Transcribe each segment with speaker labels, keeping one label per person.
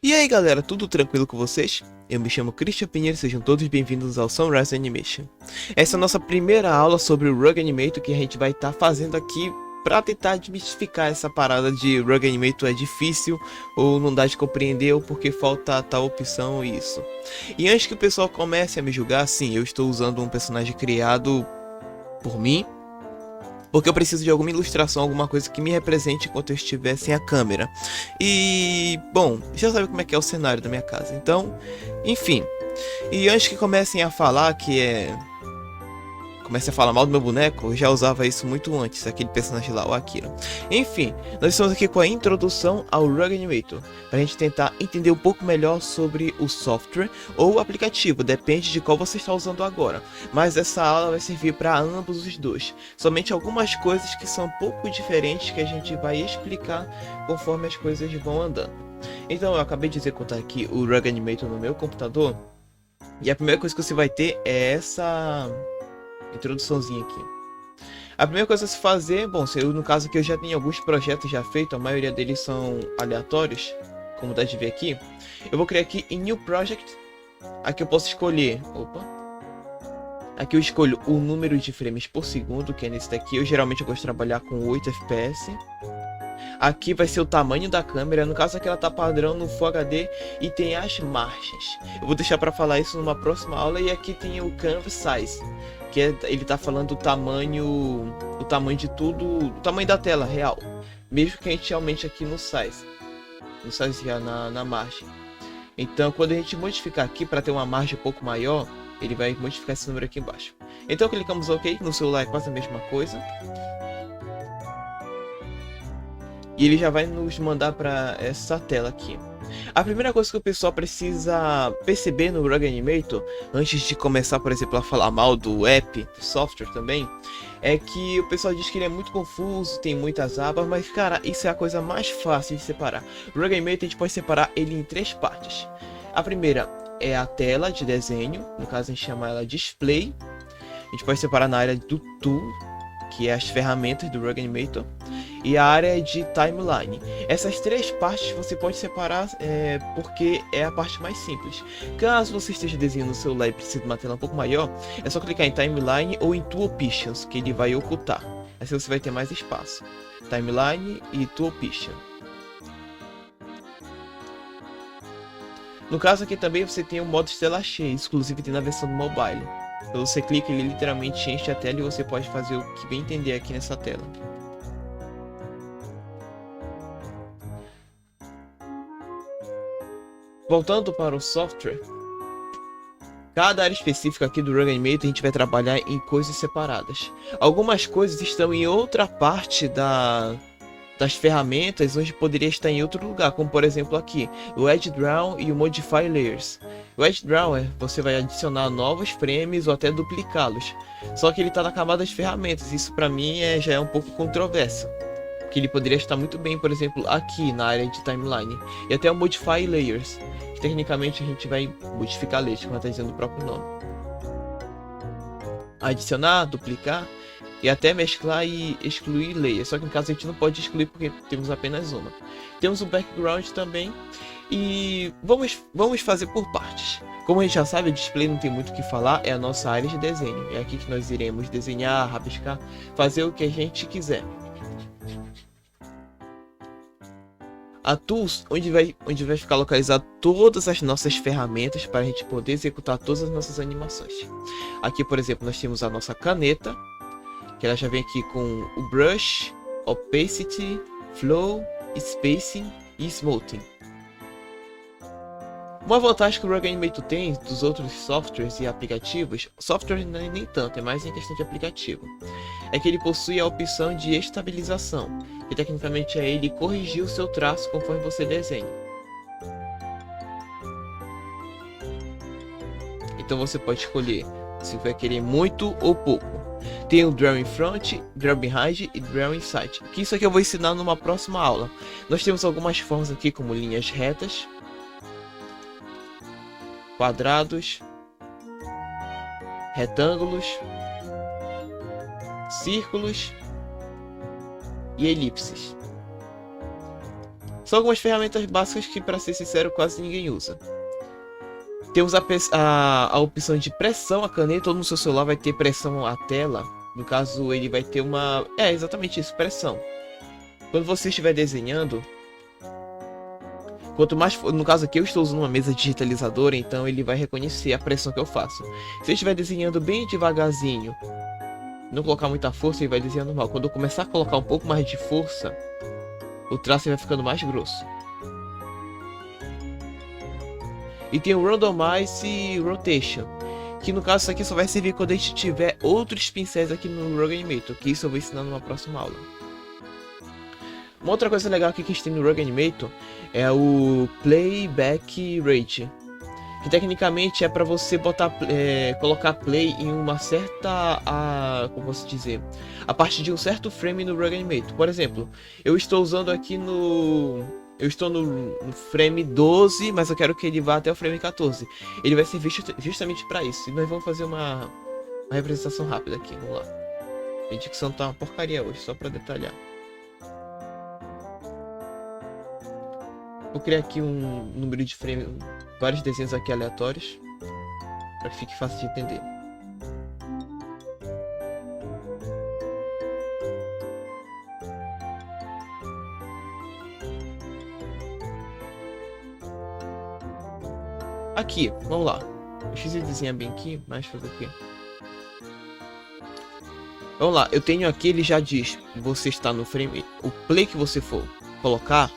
Speaker 1: E aí galera, tudo tranquilo com vocês? Eu me chamo Christian Pinheiro e sejam todos bem-vindos ao Sunrise Animation. Essa é a nossa primeira aula sobre o Rug Animator que a gente vai estar fazendo aqui para tentar desmistificar essa parada de Rug Animator é difícil ou não dá de compreender ou porque falta tal opção e isso. E antes que o pessoal comece a me julgar, sim, eu estou usando um personagem criado por mim, porque eu preciso de alguma ilustração, alguma coisa que me represente enquanto eu estiver sem a câmera. E, bom, já sabe como é que é o cenário da minha casa. Então, enfim. E antes que comecem a falar comece a falar mal do meu boneco, eu já usava isso muito antes, aquele personagem lá, o Akira. Enfim, nós estamos aqui com a introdução ao Rug Animator, para a gente tentar entender um pouco melhor sobre o software ou o aplicativo, depende de qual você está usando agora. Mas essa aula vai servir para ambos os dois, somente algumas coisas que são um pouco diferentes que a gente vai explicar conforme as coisas vão andando. Então eu acabei de executar aqui o Rug Animator no meu computador, e a primeira coisa que você vai ter é essa introduçãozinha aqui. A primeira coisa a se fazer, bom, no caso aqui eu já tenho alguns projetos já feitos, a maioria deles são aleatórios, como dá de ver aqui. Eu vou criar aqui em New Project, aqui eu posso escolher, aqui eu escolho o número de frames por segundo, que é nesse daqui, eu geralmente gosto de trabalhar com 8 FPS. Aqui vai ser o tamanho da câmera, no caso aqui ela tá padrão no Full HD e tem as margens. Eu vou deixar para falar isso numa próxima aula. E aqui tem o Canvas Size, que ele tá falando o tamanho de tudo, o tamanho da tela real, mesmo que a gente aumente aqui no size já na margem. Então quando a gente modificar aqui para ter uma margem um pouco maior, ele vai modificar esse número aqui embaixo. Então clicamos OK, no celular é quase a mesma coisa. E ele já vai nos mandar para essa tela aqui. A primeira coisa que o pessoal precisa perceber no Rug Animator, antes de começar, por exemplo, a falar mal do app, do software também, é que o pessoal diz que ele é muito confuso, tem muitas abas, mas cara, isso é a coisa mais fácil de separar. O Rug Animator a gente pode separar ele em três partes. A primeira é a tela de desenho, no caso a gente chama ela Display. A gente pode separar na área do Tool, que é as ferramentas do Rug Animator, e a área de Timeline. Essas três partes você pode separar porque é a parte mais simples. Caso você esteja desenhando no celular e precise de uma tela um pouco maior, é só clicar em Timeline ou em Tool Options, que ele vai ocultar. Assim você vai ter mais espaço. Timeline e Tool Option. No caso aqui também você tem o modo tela cheia, exclusivo tem na versão do mobile. Então você clica, ele literalmente enche a tela e você pode fazer o que bem entender aqui nessa tela. Voltando para o software, cada área específica aqui do Rug Animator a gente vai trabalhar em coisas separadas. Algumas coisas estão em outra parte das ferramentas, onde poderia estar em outro lugar, como por exemplo aqui, o Edge Draw e o Modify Layers. O Edge Draw você vai adicionar novos frames ou até duplicá-los, só que ele está na camada das ferramentas. Isso para mim já é um pouco controverso, que ele poderia estar muito bem, por exemplo, aqui na área de Timeline. E até o Modify Layers, que tecnicamente a gente vai modificar layers, como está dizendo o próprio nome. Adicionar, duplicar e até mesclar e excluir layers. Só que no caso a gente não pode excluir porque temos apenas uma. Temos o background também. E vamos fazer por partes. Como a gente já sabe, o display não tem muito o que falar, é a nossa área de desenho. É aqui que nós iremos desenhar, rabiscar, fazer o que a gente quiser. A Tools, onde vai ficar localizado todas as nossas ferramentas para a gente poder executar todas as nossas animações. Aqui, por exemplo, nós temos a nossa caneta, que ela já vem aqui com o Brush, Opacity, Flow, Spacing e Smoothing. Uma vantagem que o Rug Animator tem dos outros softwares e aplicativos, software nem tanto, é mais em questão de aplicativo, é que ele possui a opção de estabilização, que tecnicamente é ele corrigir o seu traço conforme você desenha. Então você pode escolher se vai querer muito ou pouco. Tem o Draw in Front, Draw Behind e Draw in Side, que isso aqui eu vou ensinar numa próxima aula. Nós temos algumas formas aqui como linhas retas, quadrados, retângulos, círculos e elipses. São algumas ferramentas básicas que, para ser sincero, quase ninguém usa. Temos a opção de pressão, a caneta, ou no seu celular vai ter pressão à tela. No caso, ele vai ter uma... É, exatamente isso, pressão. Quando você estiver desenhando, quanto mais... No caso aqui, eu estou usando uma mesa digitalizadora, então ele vai reconhecer a pressão que eu faço. Se eu estiver desenhando bem devagarzinho, não colocar muita força, ele vai desenhar normal. Quando eu começar a colocar um pouco mais de força, o traço vai ficando mais grosso. E tem o Randomize Rotation, que no caso isso aqui só vai servir quando a gente tiver outros pincéis aqui no Rogue Animator, que isso eu vou ensinar numa próxima aula. Uma outra coisa legal aqui que a gente tem no Rogue Animator é o Playback Rate, que tecnicamente é para você botar, colocar play em uma certa, como posso dizer, a partir de um certo frame no Rogue Animator. Por exemplo, eu estou usando aqui eu estou no frame 12, mas eu quero que ele vá até o frame 14. Ele vai servir justamente para isso. E nós vamos fazer uma representação rápida aqui. Vamos lá. A dicção tá uma porcaria hoje, só para detalhar. Vou criar aqui um número de frames, vários desenhos aqui aleatórios, para que fique fácil de entender. Aqui, vamos lá. Deixa eu desenhar bem aqui, mas fazer o quê? Vamos lá, eu tenho aqui, ele já diz, você está no frame, o play que você for colocar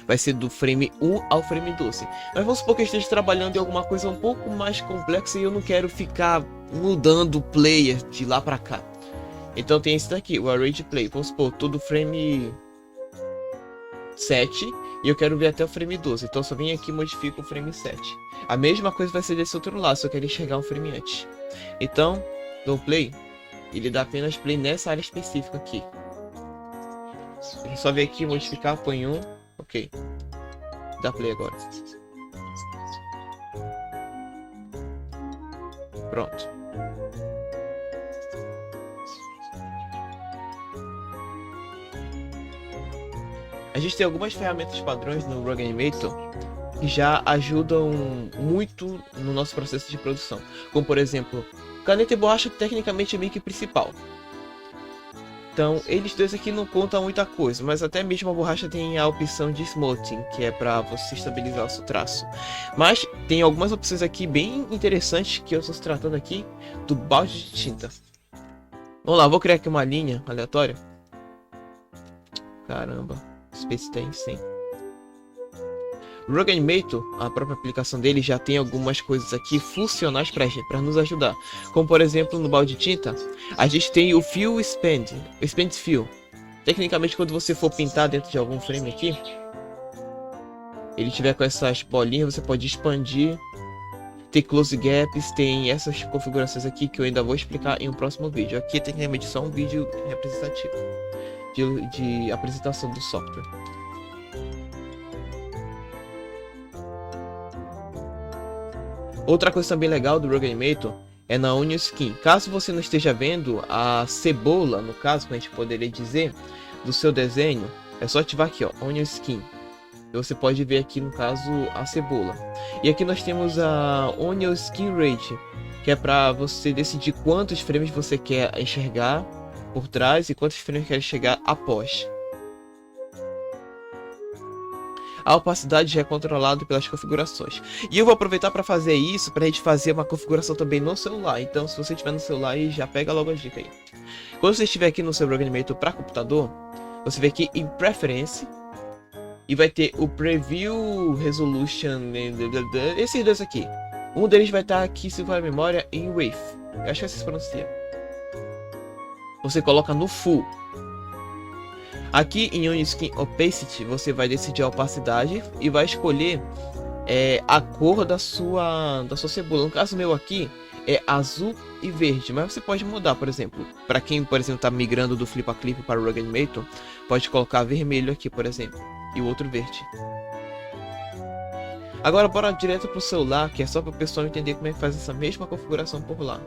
Speaker 1: vai ser do frame 1 ao frame 12. Mas vamos supor que eu esteja trabalhando em alguma coisa um pouco mais complexa e eu não quero ficar mudando o player de lá para cá. Então tem esse daqui, o Array de Play. Vamos supor, todo frame 7 e eu quero ver até o frame 12. Então só vem aqui e modifico o frame 7. A mesma coisa vai ser desse outro lado, só que ele chegar um frame antes. Então, dou play, ele dá apenas play nessa área específica aqui. É só vir aqui, modificar, põe 1, ok. Dá play agora. Pronto. A gente tem algumas ferramentas padrões no Rogue Animator que já ajudam muito no nosso processo de produção, como por exemplo, caneta e borracha, que tecnicamente é meio que principal. Então, eles dois aqui não contam muita coisa, mas até mesmo a borracha tem a opção de smoothing, que é para você estabilizar o seu traço. Mas tem algumas opções aqui bem interessantes que eu estou tratando aqui do balde de tinta. Vamos lá, vou criar aqui uma linha aleatória. Caramba, Space tem sim. O Rogue Animator, a própria aplicação dele, já tem algumas coisas aqui funcionais para nos ajudar. Como por exemplo, no balde de tinta, a gente tem o Fill Expand, o Expand Fill. Tecnicamente, quando você for pintar dentro de algum frame aqui, ele tiver com essas bolinhas, você pode expandir. Tem Close Gaps, tem essas configurações aqui que eu ainda vou explicar em um próximo vídeo. Aqui é tecnicamente só um vídeo representativo de apresentação do software. Outra coisa também legal do Rogue Animator é na Onion Skin. Caso você não esteja vendo a cebola, no caso, que a gente poderia dizer, do seu desenho, é só ativar aqui, ó, Onion Skin. E você pode ver aqui, no caso, a cebola. E aqui nós temos a Onion Skin Rate, que é para você decidir quantos frames você quer enxergar por trás e quantos frames quer chegar após. A opacidade já é controlada pelas configurações. E eu vou aproveitar para fazer isso, para a gente fazer uma configuração também no celular. Então, se você estiver no celular, aí já pega logo a dica aí. Quando você estiver aqui no seu Rogue Animator para computador, você vem aqui em Preference e vai ter o Preview Resolution, esses dois aqui. Um deles vai estar aqui, se for a memória, em Wave. Eu acho que assim se pronuncia. Você coloca no Full. Aqui em Onion Skin Opacity, você vai decidir a opacidade e vai escolher a cor da sua cebola. No caso meu aqui é azul e verde, mas você pode mudar, por exemplo. Para quem, por exemplo, está migrando do Flip a Clip para o Rogue Animator, pode colocar vermelho aqui, por exemplo, e o outro verde. Agora bora direto para o celular, que é só para o pessoal entender como é que faz essa mesma configuração por lá.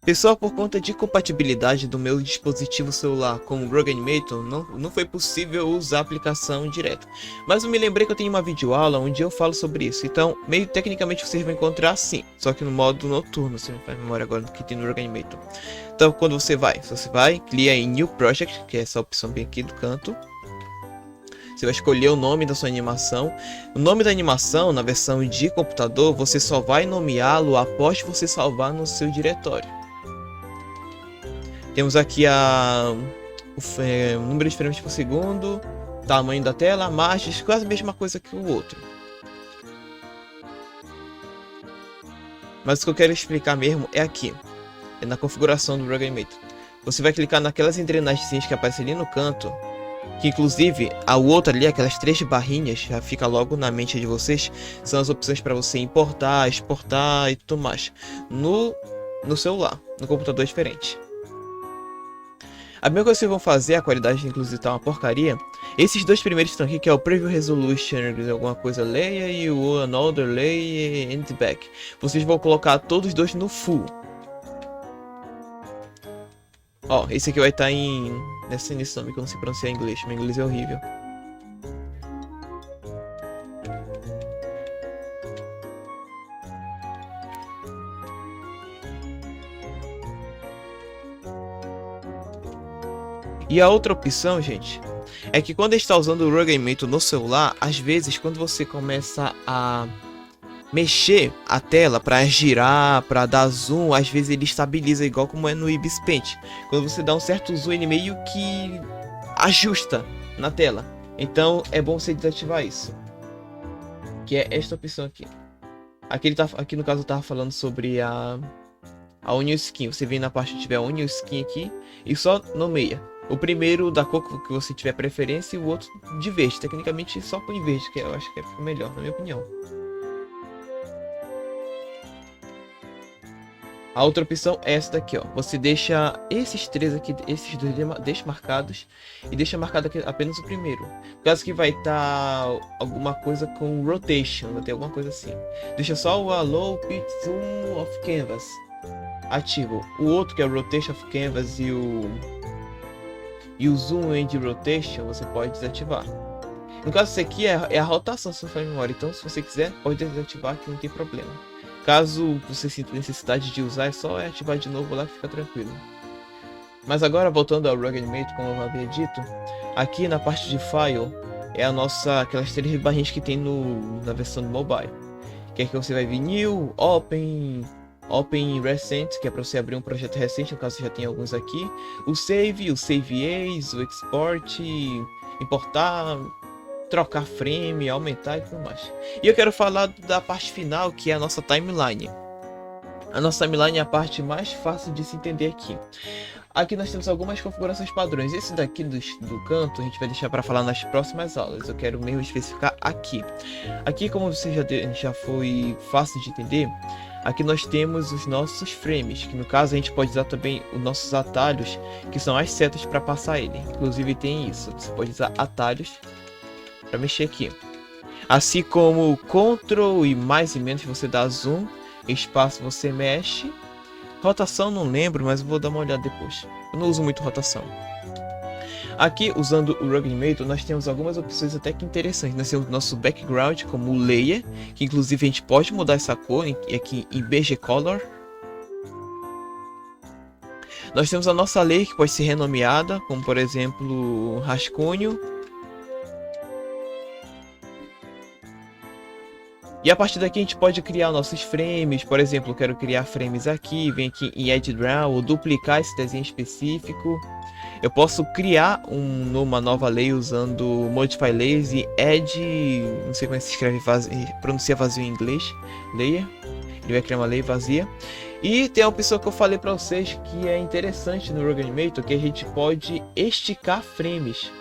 Speaker 1: Pessoal, por conta de compatibilidade do meu dispositivo celular com o Rogue Animator, não foi possível usar a aplicação direto. Mas eu me lembrei que eu tenho uma videoaula onde eu falo sobre isso. Então, meio tecnicamente vocês vão encontrar sim, só que no modo noturno, se não faz memória agora do que tem no Rogue Animator. Então, quando você vai, clia em New Project, que é essa opção bem aqui do canto. Você vai escolher o nome da sua animação. O nome da animação, na versão de computador, você só vai nomeá-lo após você salvar no seu diretório. Temos aqui o número de frames por segundo, tamanho da tela, margens, quase a mesma coisa que o outro. Mas o que eu quero explicar mesmo é aqui, é na configuração do Rogue Animator. Você vai clicar naquelas engrenagens que aparecem ali no canto, que inclusive a outra ali, aquelas 3 barrinhas, já fica logo na mente de vocês, são as opções para você importar, exportar e tudo mais. No celular, no computador é diferente. A primeira coisa que vocês vão fazer, a qualidade inclusive tá uma porcaria. Esses dois primeiros estão aqui, que é o Preview Resolution, alguma coisa layer, e o Another Layer and Back. Vocês vão colocar todos os dois no Full. Ó, esse aqui vai estar nesse nome que eu não sei pronunciar em inglês, meu inglês é horrível. E a outra opção, gente, é que quando está usando o Rogue Animator no celular, às vezes quando você começa a mexer a tela para girar, para dar zoom, às vezes ele estabiliza igual como é no Ibis Paint. Quando você dá um certo zoom, ele meio que ajusta na tela. Então é bom você desativar isso, que é esta opção aqui. Aqui no caso eu tava falando sobre a Union Skin. Você vem na parte que tiver a Union Skin aqui e só nomeia. O primeiro da cor que você tiver preferência e o outro de verde. Tecnicamente só põe verde, que eu acho que é melhor, na minha opinião. A outra opção é essa daqui, ó. Você deixa esses 3 aqui, esses 2 deixa marcados e deixa marcado aqui apenas o primeiro. No caso que vai estar alguma coisa com rotation, vai ter alguma coisa assim. Deixa só o Allow Pitch Zoom of Canvas ativo. O outro que é o Rotation of Canvas e o Zoom and Rotation você pode desativar. No caso, isso aqui é a rotação, se não for memória. Então, se você quiser, pode desativar que não tem problema. Caso você sinta necessidade de usar, é só ativar de novo lá que fica tranquilo. Mas agora, voltando ao Rogue Animator, como eu havia dito, aqui na parte de File, é aquelas 3 barrinhas que tem na versão do mobile. Que é que você vai vir New, Open Recent, que é para você abrir um projeto recente, no caso você já tem alguns aqui. O Save As, o Export, importar, trocar frame, aumentar e tudo mais. E eu quero falar da parte final, que é a nossa timeline. A nossa timeline é a parte mais fácil de se entender aqui. Aqui nós temos algumas configurações padrões. Esse daqui do canto a gente vai deixar para falar nas próximas aulas. Eu quero mesmo especificar aqui. Aqui, como você já foi fácil de entender, aqui nós temos os nossos frames, que no caso a gente pode usar também os nossos atalhos, que são as setas para passar ele. Inclusive tem isso, você pode usar atalhos para mexer aqui. Assim como Ctrl e mais e menos você dá zoom, espaço você mexe. Rotação não lembro, mas vou dar uma olhada depois. Eu não uso muito rotação. Aqui, usando o Rogue Animator, nós temos algumas opções até que interessantes. Nós temos o nosso background como o layer, que inclusive a gente pode mudar essa cor aqui em BG Color. Nós temos a nossa layer que pode ser renomeada, como por exemplo rascunho. E a partir daqui a gente pode criar nossos frames. Por exemplo, eu quero criar frames aqui, vem aqui em Add Draw ou duplicar esse desenho específico. Eu posso criar uma nova layer usando Modify Layers e Add, não sei como é que se escreve, pronuncia vazio em inglês, Layer. Ele vai criar uma layer vazia. E tem a opção que eu falei para vocês que é interessante no Rogue Animator, que a gente pode esticar frames.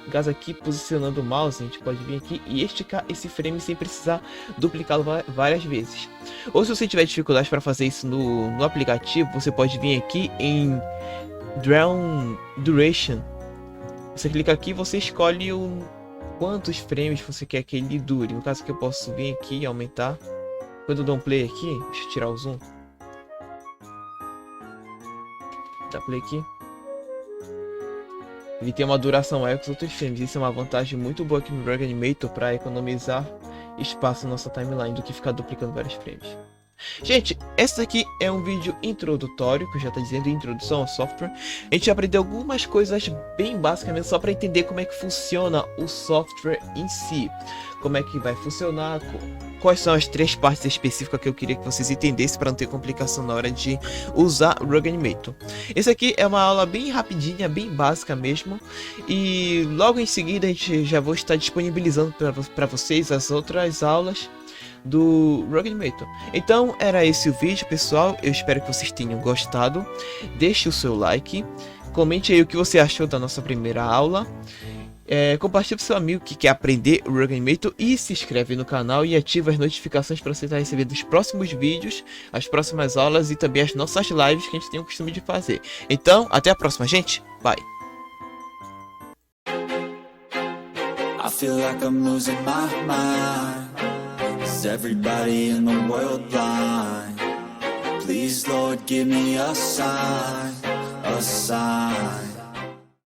Speaker 1: No caso aqui, posicionando o mouse, a gente pode vir aqui e esticar esse frame sem precisar duplicá-lo várias vezes. Ou se você tiver dificuldade para fazer isso no aplicativo, você pode vir aqui em Draw Duration. Você clica aqui e você escolhe quantos frames você quer que ele dure. No caso que eu posso vir aqui e aumentar. Quando eu dou um play aqui, deixa eu tirar o zoom. Dá play aqui. Ele tem uma duração maior que os outros filmes. Isso é uma vantagem muito boa aqui no Rug Animator para economizar espaço na nossa timeline do que ficar duplicando vários frames. Gente, esse aqui é um vídeo introdutório, que já está dizendo introdução ao software. A gente aprendeu algumas coisas bem básicas mesmo, só para entender como é que funciona o software em si. Como é que vai funcionar, quais são as 3 partes específicas que eu queria que vocês entendessem para não ter complicação na hora de usar o Rug Animator. Esse aqui é uma aula bem rapidinha, bem básica mesmo. E logo em seguida a gente já vou estar disponibilizando para vocês as outras aulas do Rug Animator. Então era esse o vídeo, pessoal. Eu espero que vocês tenham gostado. Deixe o seu like, comente aí o que você achou da nossa primeira aula, compartilhe com seu amigo que quer aprender o Rug Animator e se inscreve no canal e ativa as notificações para você estar recebendo os próximos vídeos, as próximas aulas e também as nossas lives que a gente tem o costume de fazer. Então até a próxima, gente. Bye.
Speaker 2: I feel like I'm losing my mind. Is everybody in the world blind? Please, Lord, give me a sign, a sign.